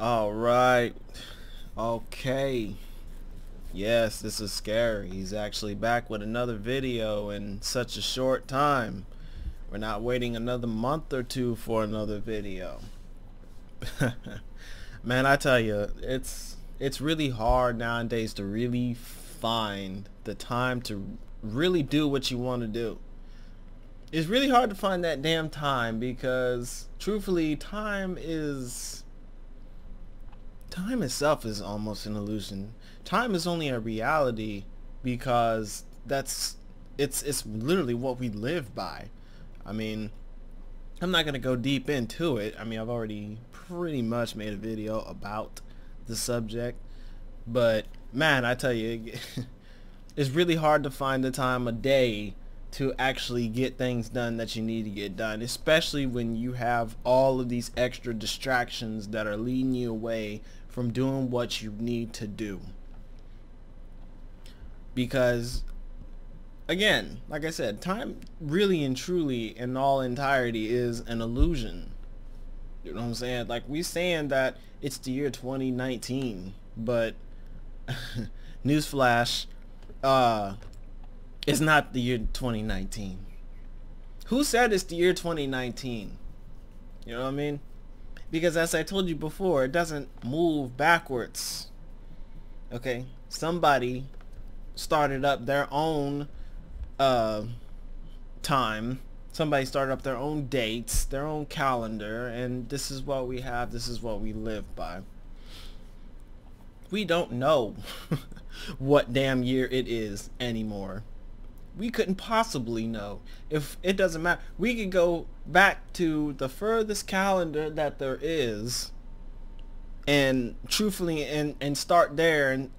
All right. Okay. Yes, this is scary. He's actually back with another video in such a short time. We're not waiting another month or two for another video. Man, I tell you, it's really hard nowadays to really find the time to really do what you want to do. It's really hard to find that damn time because truthfully, time itself is almost an illusion. Time is only a reality because it's literally what we live by. I mean, I'm not gonna go deep into it. I mean, I've already pretty much made a video about the subject, but man, I tell you, it's really hard to find the time of day to actually get things done that you need to get done, especially when you have all of these extra distractions that are leading you away from doing what you need to do. Because again, like I said, time really and truly in all entirety is an illusion. You know what I'm saying? Like, we saying that it's the year 2019, but newsflash, it's not the year 2019. Who said it's the year 2019? You know what I mean? Because as I told you before, it doesn't move backwards. Okay? Somebody started up their own time. Somebody started up their own dates, their own calendar, and this is what we have, this is what we live by. We don't know what damn year it is anymore. We couldn't possibly know. If it doesn't matter, we could go back to the furthest calendar that there is and truthfully and start there and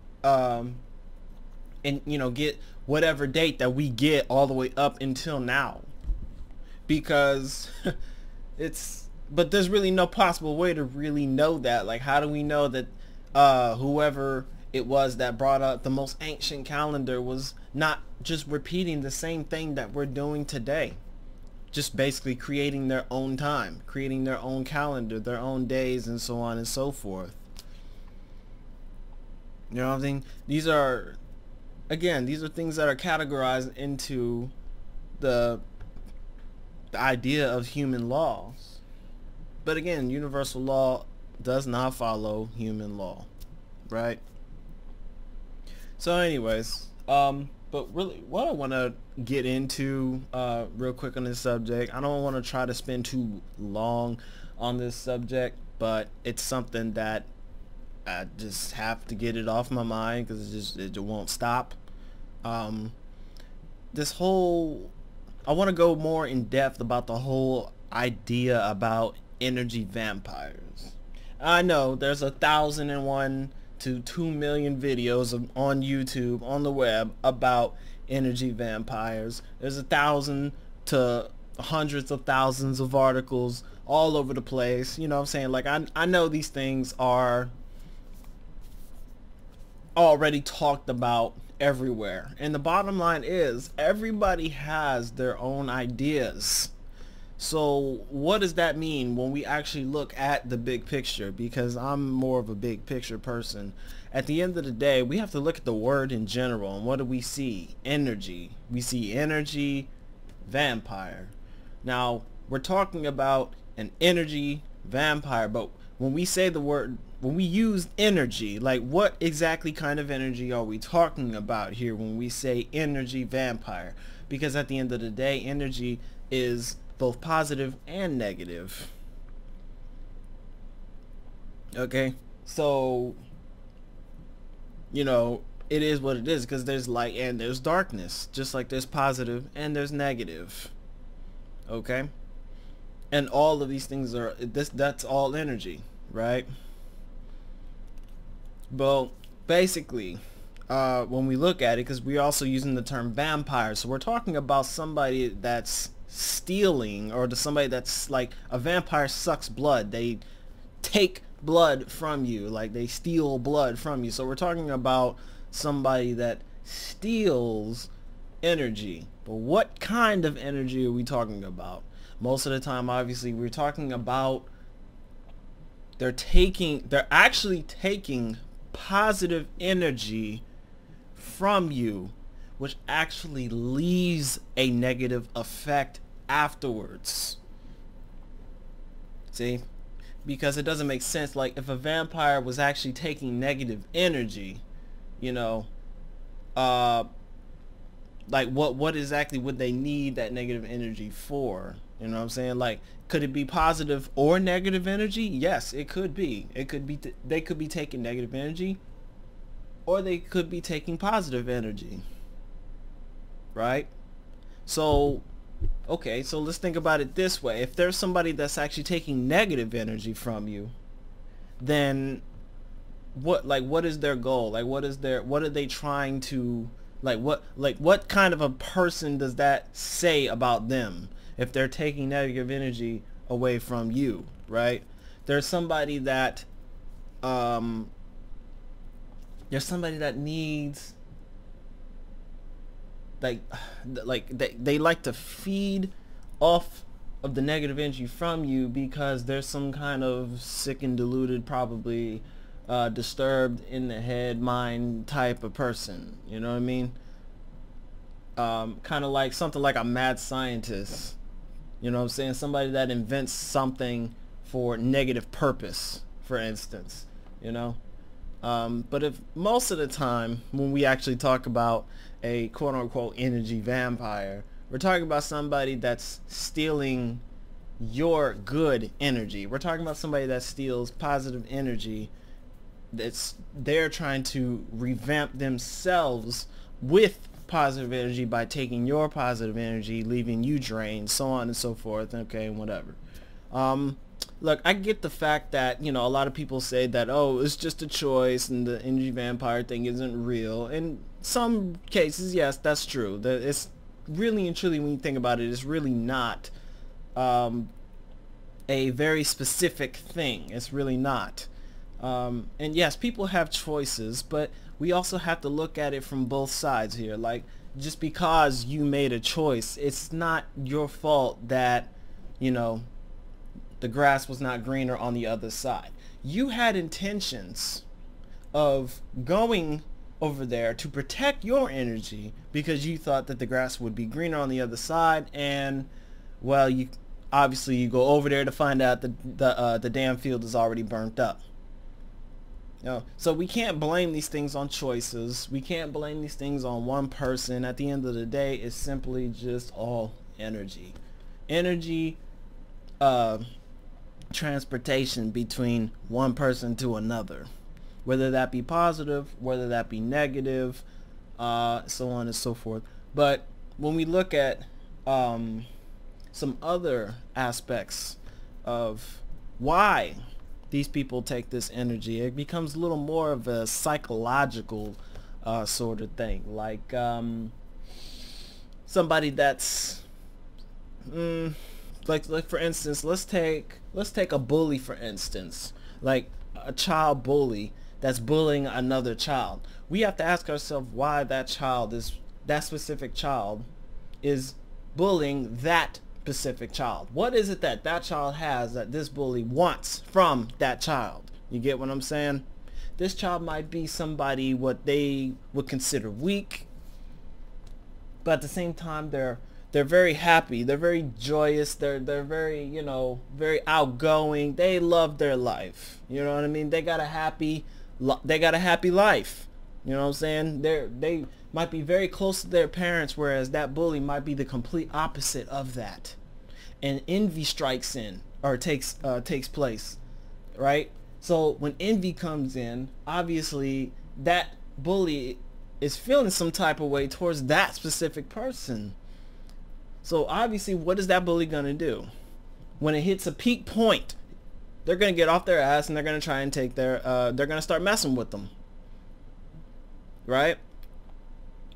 you know, get whatever date that we get all the way up until now, because but there's really no possible way to really know that. Like, how do we know that whoever it was that brought up the most ancient calendar was not just repeating the same thing that we're doing today, just basically creating their own time, creating their own calendar, their own days, and so on and so forth. You know what I'm saying? These are things that are categorized into the idea of human laws. But again, universal law does not follow human law, right? So anyways, but really what I want to get into real quick on this subject, I don't want to try to spend too long on this subject, but it's something that I just have to get it off my mind because it won't stop. This whole, I want to go more in depth about the whole idea about energy vampires. I know there's 1,001 to 2 million videos on YouTube, on the web, about energy vampires. There's 1,000 to hundreds of thousands of articles all over the place. You know what I'm saying? Like, I know these things are already talked about everywhere, and the bottom line is everybody has their own ideas. So what does that mean when we actually look at the big picture? Because I'm more of a big picture person. At the end of the day, we have to look at the word in general, and what do we see? Energy. We see energy vampire. Now we're talking about an energy vampire, but when we say the word, when we use energy, like, what exactly kind of energy are we talking about here when we say energy vampire? Because at the end of the day, energy is both positive and negative. Okay, so you know, it is what it is, because there's light and there's darkness, just like there's positive and there's negative. Okay, and all of these things are that's all energy, right? Well, basically, when we look at it, because we're also using the term vampire, so we're talking about somebody that's stealing, or to somebody that's like, a vampire sucks blood. They take blood from you, like they steal blood from you. So we're talking about somebody that steals energy. But what kind of energy are we talking about? Most of the time, obviously, we're talking about they're actually taking positive energy from you, which actually leaves a negative effect afterwards. See? Because it doesn't make sense. Like, if a vampire was actually taking negative energy, you know, like what exactly would they need that negative energy for? You know what I'm saying? Like, could it be positive or negative energy? Yes, it could be. It could be they could be taking negative energy, or they could be taking positive energy. Right? So, okay, so let's think about it this way. If there's somebody that's actually taking negative energy from you, then what is their goal? Like, what are they trying to, what kind of a person does that say about them if they're taking negative energy away from you, right? There's somebody that needs, they like to feed off of the negative energy from you because there's some kind of sick and deluded, probably disturbed in the head mind type of person. You know what I mean? Kind of like something like a mad scientist. You know what I'm saying? Somebody that invents something for negative purpose, for instance. You know? But if most of the time when we actually talk about a quote-unquote energy vampire, we're talking about somebody that's stealing your good energy. We're talking about somebody that steals positive energy. They're trying to revamp themselves with positive energy by taking your positive energy, leaving you drained, so on and so forth. Okay, whatever. Look, I get the fact that, you know, a lot of people say that, oh, it's just a choice and the energy vampire thing isn't real. In some cases, yes, that's true. It's really and truly, when you think about it, it's really not a very specific thing. It's really not. And yes, people have choices, but we also have to look at it from both sides here. Like, just because you made a choice, it's not your fault that, you know, the grass was not greener on the other side. You had intentions of going over there to protect your energy because you thought that the grass would be greener on the other side, and well, you go over there to find out that the damn field is already burnt up. You know, so we can't blame these things on choices. We can't blame these things on one person. At the end of the day, it's simply just all energy. Energy transportation between one person to another, whether that be positive, whether that be negative, so on and so forth. But when we look at some other aspects of why these people take this energy, it becomes a little more of a psychological sort of thing. Like somebody that's like for instance, let's take a bully, for instance, like a child bully that's bullying another child. We have to ask ourselves why that specific child is bullying that specific child. What is it that child has that this bully wants from that child? You get what I'm saying? This child might be somebody what they would consider weak, but at the same time they're very happy, they're very joyous, they're very, you know, very outgoing. They love their life. You know what I mean? They got a happy life. You know what I'm saying? They might be very close to their parents, whereas that bully might be the complete opposite of that. And envy strikes in, or takes place, right? So when envy comes in, obviously that bully is feeling some type of way towards that specific person. So obviously, what is that bully gonna do? When it hits a peak point, they're gonna get off their ass and they're gonna try and take their they're gonna start messing with them, right?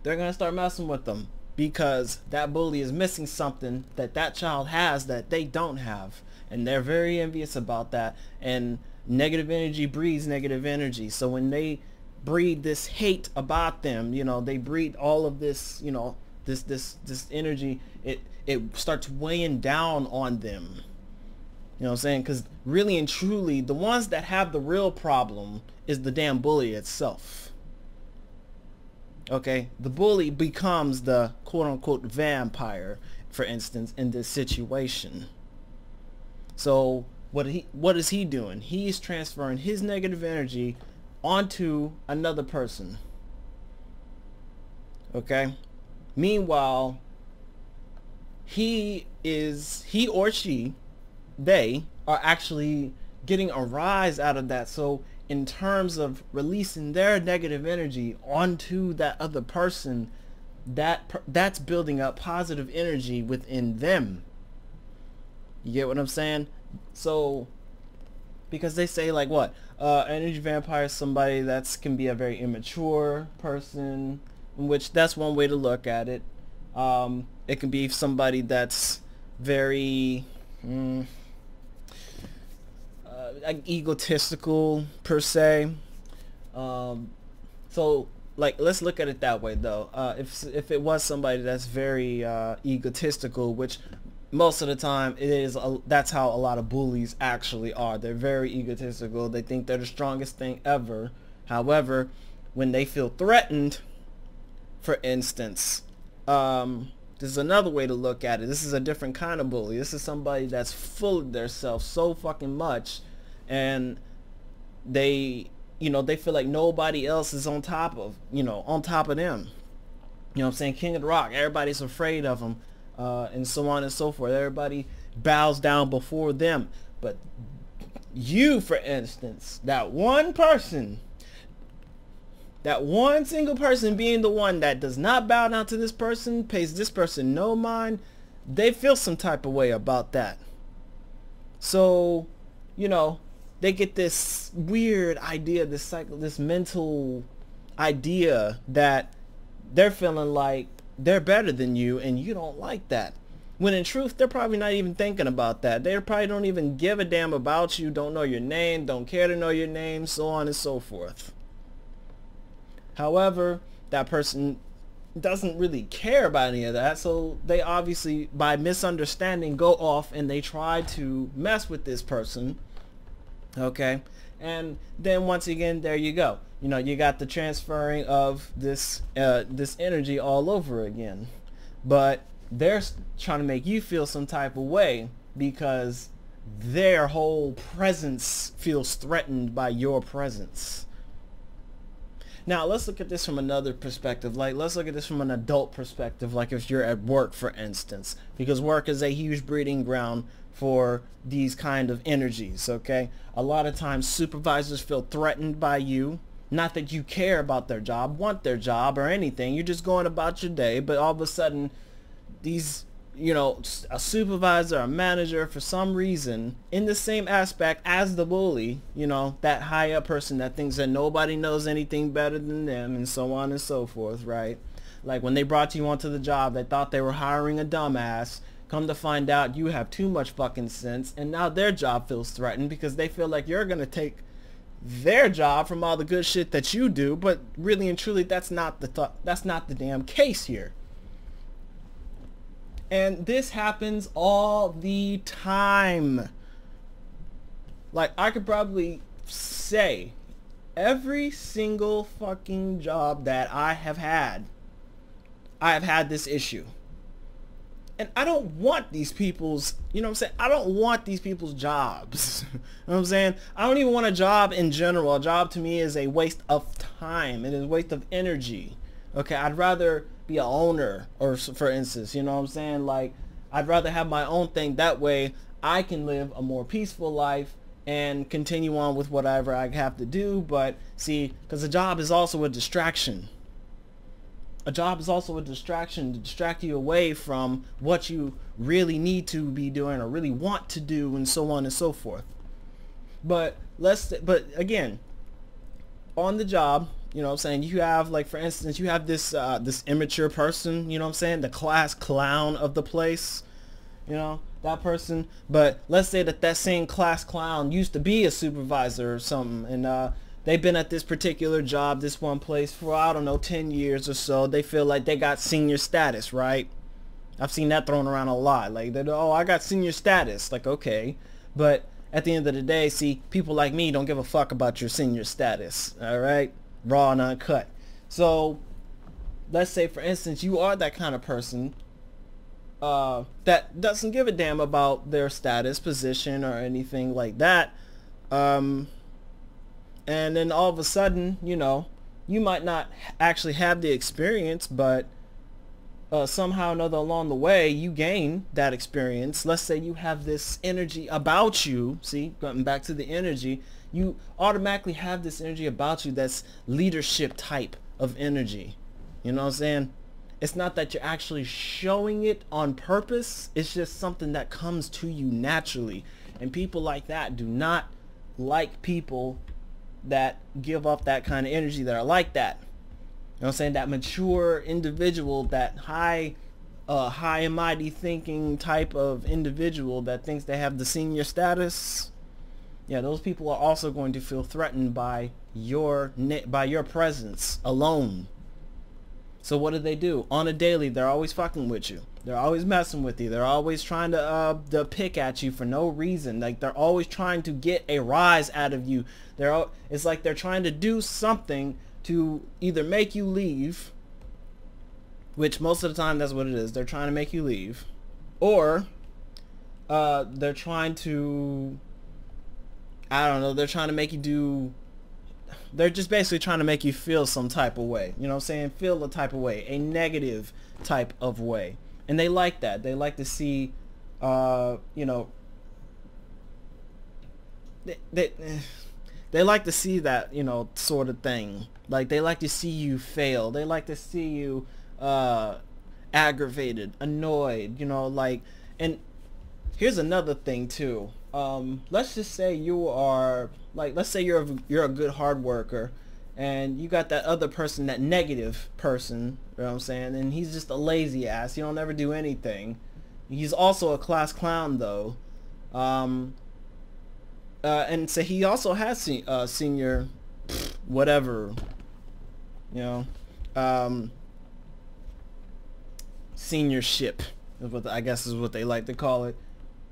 They're gonna start messing with them because that bully is missing something that child has that they don't have, and they're very envious about that. And negative energy breeds negative energy. So when they breed this hate about them, you know, they breed all of this, you know, this energy, it starts weighing down on them. You know what I'm saying? Because really and truly, the ones that have the real problem is the damn bully itself. Okay? The bully becomes the quote-unquote vampire, for instance, in this situation. So what is he doing? He's transferring his negative energy onto another person. Okay? Meanwhile, he or she, they are actually getting a rise out of that. So in terms of releasing their negative energy onto that other person, that's building up positive energy within them. You get what I'm saying? So because they say like what? Energy vampire is somebody that's can be a very immature person, in which that's one way to look at it. It can be somebody that's very like egotistical per se. So like let's look at it that way though. If it was somebody that's very egotistical, which most of the time it is, that's how a lot of bullies actually are. They're very egotistical. They think they're the strongest thing ever. However, when they feel threatened, for instance, this is another way to look at it. This is a different kind of bully. This is somebody that's full of themselves so fucking much, and they feel like nobody else is on top of them. You know what I'm saying? King of the Rock. Everybody's afraid of him, and so on and so forth. Everybody bows down before them. But you, for instance, that one single person being the one that does not bow down to this person, pays this person no mind, they feel some type of way about that. So, they get this weird idea, this mental idea that they're feeling like they're better than you and you don't like that. When in truth, they're probably not even thinking about that. They probably don't even give a damn about you, don't know your name, don't care to know your name, so on and so forth. However, that person doesn't really care about any of that, so they obviously, by misunderstanding, go off and they try to mess with this person. Okay? And then once again, there you go. You got the transferring of this energy all over again. But they're trying to make you feel some type of way because their whole presence feels threatened by your presence. Now, let's look at this from another perspective. Like, let's look at this from an adult perspective, like if you're at work, for instance, because work is a huge breeding ground for these kind of energies, okay? A lot of times supervisors feel threatened by you. Not that you care about their job, want their job or anything. You're just going about your day, but all of a sudden these, a supervisor, a manager, for some reason, in the same aspect as the bully, that high up person that thinks that nobody knows anything better than them and so on and so forth, right? Like when they brought you onto the job, they thought they were hiring a dumbass. Come to find out you have too much fucking sense, and now their job feels threatened because they feel like you're going to take their job from all the good shit that you do, but really and truly that's not the damn case here. And this happens all the time. Like, I could probably say every single fucking job that I have had this issue. And I don't want these people's, I don't want these people's jobs. You know what I'm saying? I don't even want a job in general. A job to me is a waste of time. It is a waste of energy. Okay, I'd rather be an owner, or for instance, you know what I'm saying? Like, I'd rather have my own thing. That way I can live a more peaceful life and continue on with whatever I have to do. But see, because a job is also a distraction. A job is also a distraction to distract you away from what you really need to be doing or really want to do, and so on and so forth. But again, on the job, you know what I'm saying, you have, like, for instance, you have this this immature person, you know what I'm saying, the class clown of the place, that person. But let's say that same class clown used to be a supervisor or something, and they've been at this particular job, this one place, for, I don't know, 10 years or so. They feel like they got senior status, right? I've seen that thrown around a lot. Like, oh, I got senior status. Like, okay. But at the end of the day, see, people like me don't give a fuck about your senior status. All right, raw and uncut. So let's say, for instance, you are that kind of person that doesn't give a damn about their status, position, or anything like that. And then all of a sudden, you know, you might not actually have the experience, but somehow or another along the way, you gain that experience. Let's say you have this energy about you. See, going back to the energy, you automatically have this energy about you that's leadership type of energy. You know what I'm saying? It's not that you're actually showing it on purpose. It's just something that comes to you naturally. And people like that do not like people that give off that kind of energy, that are like that. You know what I'm saying? That mature individual, that high and mighty thinking type of individual that thinks they have the senior status. Yeah, those people are also going to feel threatened by your presence alone. So what do? On a daily, they're always fucking with you. They're always messing with you. They're always trying to pick at you for no reason. Like, they're always trying to get a rise out of you. It's like they're trying to do something to either make you leave, which most of the time that's what it is. They're trying to make you leave, or they're trying to, I don't know, they're trying to make you do, they're just basically trying to make you feel some type of way. You know what I'm saying? Feel a type of way, a negative type of way. And they like that. They like to see, you know, they like to see that, you know, sort of thing. Like, they like to see you fail. They like to see you aggravated, annoyed, you know, like. And here's another thing too. Let's just say you are, like, let's say you're a good hard worker, and you got that other person, that negative person, you know what I'm saying, and he's just a lazy ass. He don't ever do anything. He's also a class clown though. And so he also has senior whatever, you know, seniorship is what I guess is what they like to call it.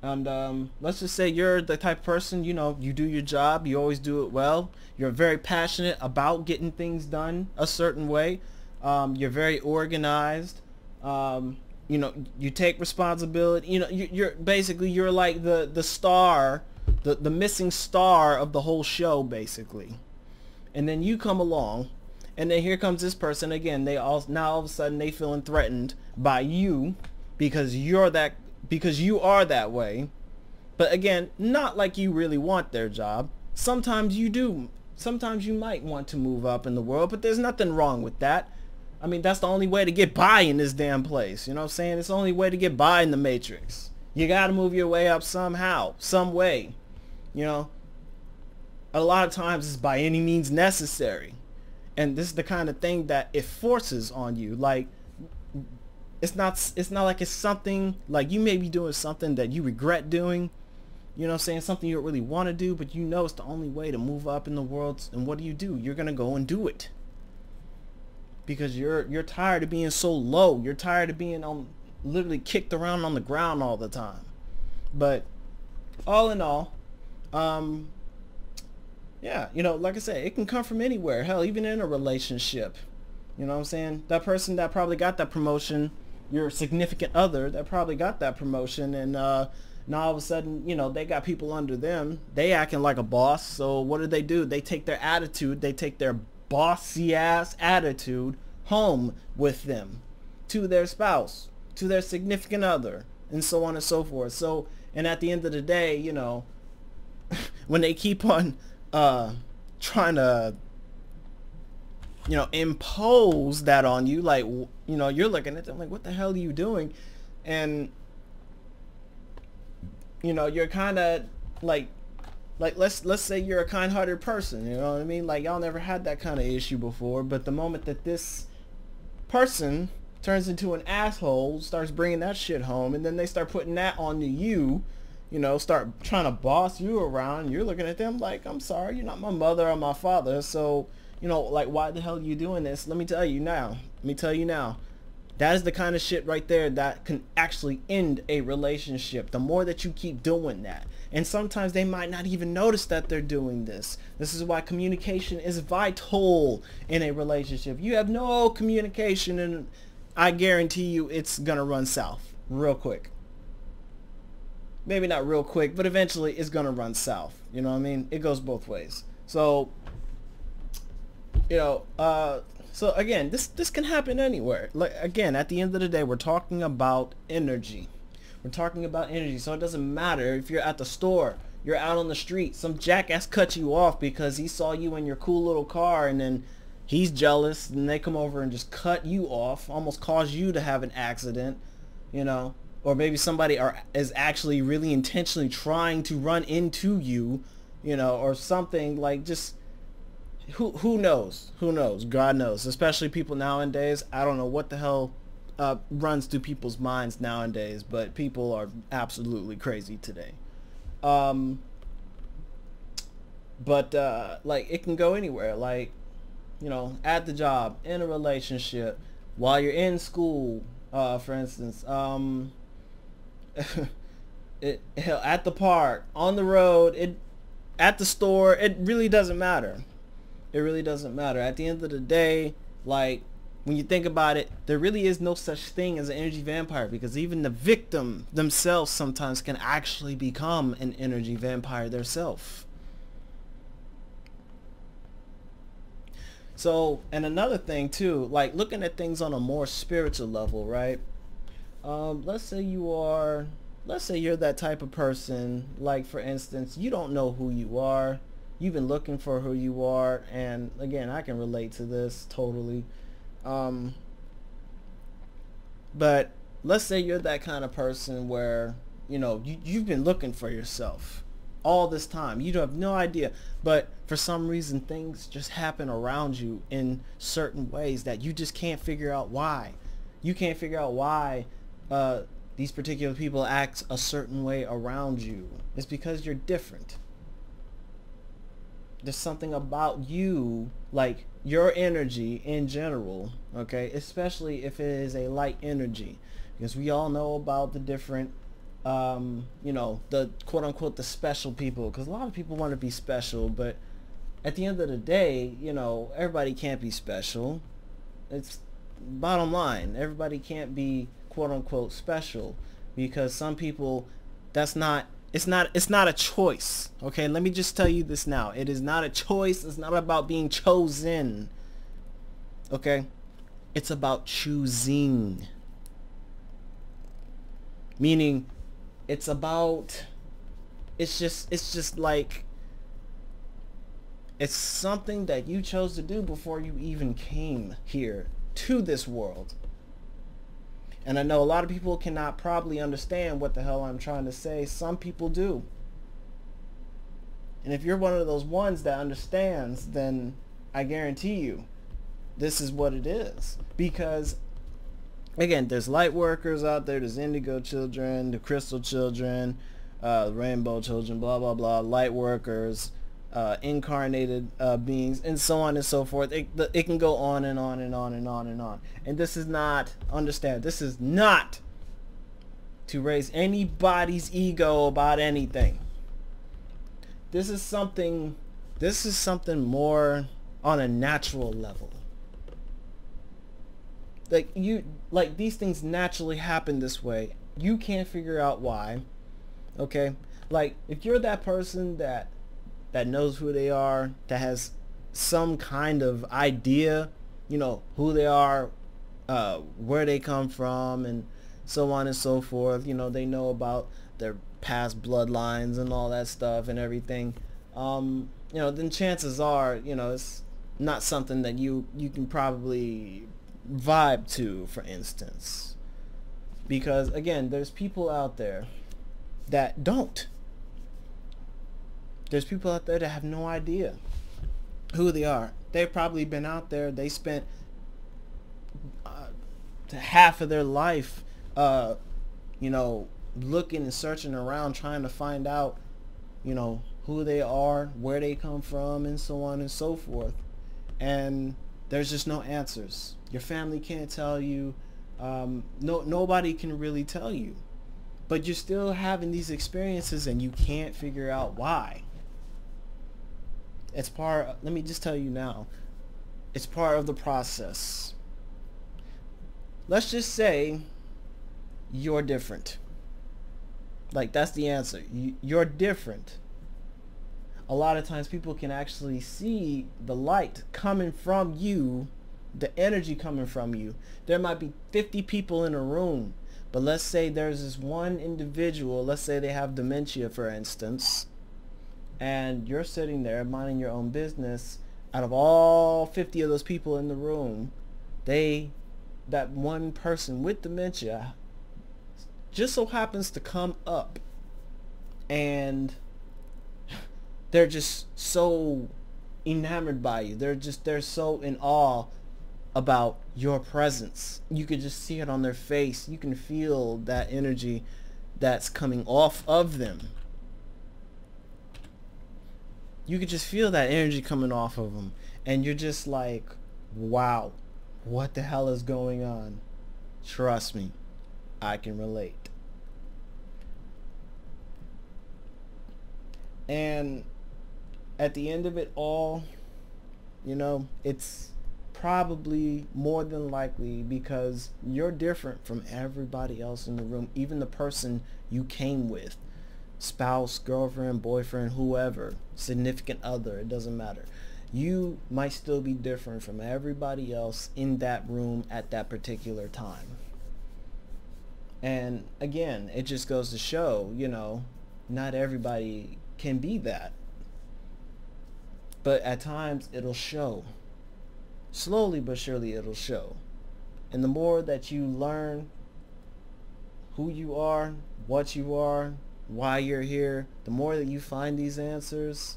And let's just say you're the type of person, you know, you do your job, you always do it well, you're very passionate about getting things done a certain way, you're very organized, you know, you take responsibility, you know, you're basically, you're like the star, the missing star of the whole show, basically. And then you come along, and then here comes this person again. Now all of a sudden they feeling threatened by you because you are that way. But again, not like you really want their job. Sometimes you do. Sometimes you might want to move up in the world, but there's nothing wrong with that. I mean, that's the only way to get by in this damn place. You know what I'm saying? It's the only way to get by in the Matrix. You gotta move your way up somehow, some way. You know, a lot of times it's by any means necessary. And this is the kind of thing that it forces on you. Like, it's not like it's something, like you may be doing something that you regret doing. You know what I'm saying? Something you don't really want to do, but you know it's the only way to move up in the world. And what do? You're going to go and do it. Because you're tired of being so low. You're tired of being literally kicked around on the ground all the time. But all in all, yeah, you know, like I said, it can come from anywhere. Hell, even in a relationship. You know what I'm saying? That person that probably got that promotion, your significant other that probably got that promotion, and now all of a sudden, you know, they got people under them. They acting like a boss. So what do? They take their attitude, they take their bossy ass attitude home with them, to their spouse, to their significant other, and so on and so forth. So, and at the end of the day, you know, when they keep on trying to, you know, impose that on you, like, you know, you're looking at them like, what the hell are you doing? And, you know, you're kind of like let's say you're a kind-hearted person, you know what I mean? Like, y'all never had that kind of issue before, but the moment that this person turns into an asshole, starts bringing that shit home, and then they start putting that on you, you know, start trying to boss you around, you're looking at them like, I'm sorry, you're not my mother or my father, so, you know, like, why the hell are you doing this? Let me tell you now. That is the kind of shit right there that can actually end a relationship. The more that you keep doing that. And sometimes they might not even notice that they're doing this. This is why communication is vital in a relationship. You have no communication and I guarantee you it's gonna run south real quick. Maybe not real quick, but eventually it's gonna run south. You know what I mean? It goes both ways. So, you know, so again, this can happen anywhere. Like, again, at the end of the day, we're talking about energy. We're talking about energy. So it doesn't matter if you're at the store, you're out on the street, some jackass cut you off because he saw you in your cool little car, and then he's jealous and they come over and just cut you off, almost cause you to have an accident, you know. Or maybe somebody is actually really intentionally trying to run into you, you know, or something. Like, just who knows? Who knows? God knows. Especially people nowadays. I don't know what the hell runs through people's minds nowadays, but people are absolutely crazy today. But like, it can go anywhere. Like, you know, at the job, in a relationship, while you're in school, for instance, at the park, on the road, at the store, it really doesn't matter. It really doesn't matter. At the end of the day, like, when you think about it, there really is no such thing as an energy vampire, because even the victim themselves sometimes can actually become an energy vampire themselves. So, and another thing too, like looking at things on a more spiritual level, right? Let's say you're that type of person, like, for instance, you don't know who you are. You've been looking for who you are, and again, I can relate to this totally. But let's say you're that kind of person where, you know, you've been looking for yourself all this time. You have no idea, but for some reason things just happen around you in certain ways that you just can't figure out why. You can't figure out why these particular people act a certain way around you. It's because you're different. There's something about you, like your energy in general, okay, especially if it is a light energy, because we all know about the different you know, the quote-unquote the special people, because a lot of people want to be special, but at the end of the day, you know, everybody can't be special. It's bottom line, everybody can't be quote-unquote special, because some people, it's not a choice. Okay, let me just tell you this now. It is not a choice. It's not about being chosen. Okay, it's about choosing. Meaning, it's just like, it's something that you chose to do before you even came here to this world. And I know a lot of people cannot probably understand what the hell I'm trying to say. Some people do. And if you're one of those ones that understands, then I guarantee you this is what it is. Because, again, there's light workers out there, there's indigo children, the crystal children, rainbow children, blah, blah, blah, light workers, incarnated beings, and so on and so forth. It can go on and on and on and on and on. And this is not, understand, this is not to raise anybody's ego about anything. This is something more on a natural level. Like these things naturally happen this way. You can't figure out why. Okay? Like, if you're that person that knows who they are, that has some kind of idea, you know, who they are, where they come from, and so on and so forth. You know, they know about their past bloodlines and all that stuff and everything. You know, then chances are, you know, it's not something that you can probably vibe to, for instance. Because, again, there's people out there that don't. There's people out there that have no idea who they are. They've probably been out there. They spent half of their life, you know, looking and searching around, trying to find out, you know, who they are, where they come from, and so on and so forth. And there's just no answers. Your family can't tell you. Nobody can really tell you, but you're still having these experiences and you can't figure out why. It's let me just tell you now, it's part of the process. Let's just say you're different. Like, that's the answer. You're different. A lot of times people can actually see the light coming from you, the energy coming from you. There might be 50 people in a room, but let's say there's this one individual, let's say they have dementia, for instance, and you're sitting there minding your own business. Out of all 50 of those people in the room, that one person with dementia just so happens to come up, and they're just so enamored by you. They're so in awe about your presence. You could just see it on their face. You can feel that energy that's coming off of them. You could just feel that energy coming off of them, and you're just like, wow, what the hell is going on? Trust me, I can relate. And at the end of it all, you know, it's probably more than likely because you're different from everybody else in the room, even the person you came with. Spouse, girlfriend, boyfriend, whoever, significant other, it doesn't matter. You might still be different from everybody else in that room at that particular time. And again, it just goes to show, you know, not everybody can be that. But at times it'll show. Slowly but surely it'll show. And the more that you learn who you are, what you are, why you're here, the more that you find these answers,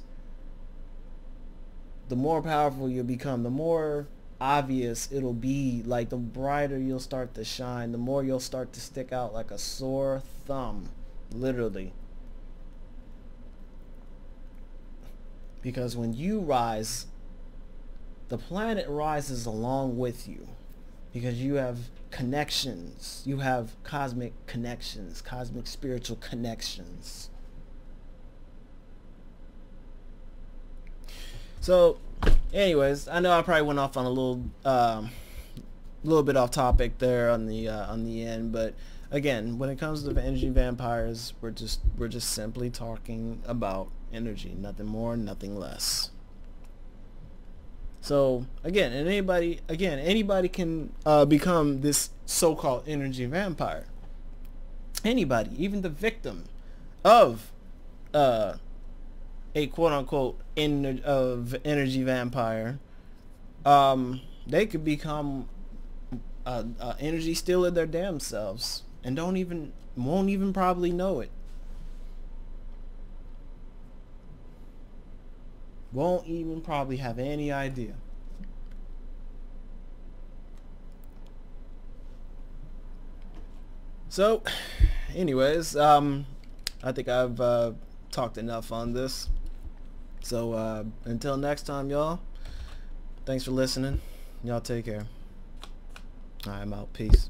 the more powerful you'll become, the more obvious it'll be, like the brighter you'll start to shine, the more you'll start to stick out like a sore thumb, literally. Because when you rise, the planet rises along with you, because you have connections, you have cosmic connections, cosmic spiritual connections. So anyways, I know I probably went off on a little bit off topic there on the end, but again, when it comes to energy vampires, we're just simply talking about energy, nothing more, nothing less. So again, anybody can become this so-called energy vampire. Anybody, even the victim of a quote-unquote energy vampire, they could become energy stealer their damn selves and won't even probably know it. Won't even probably have any idea. So anyways, I think I've talked enough on this. So until next time, y'all, thanks for listening. Y'all take care. I'm out. Peace.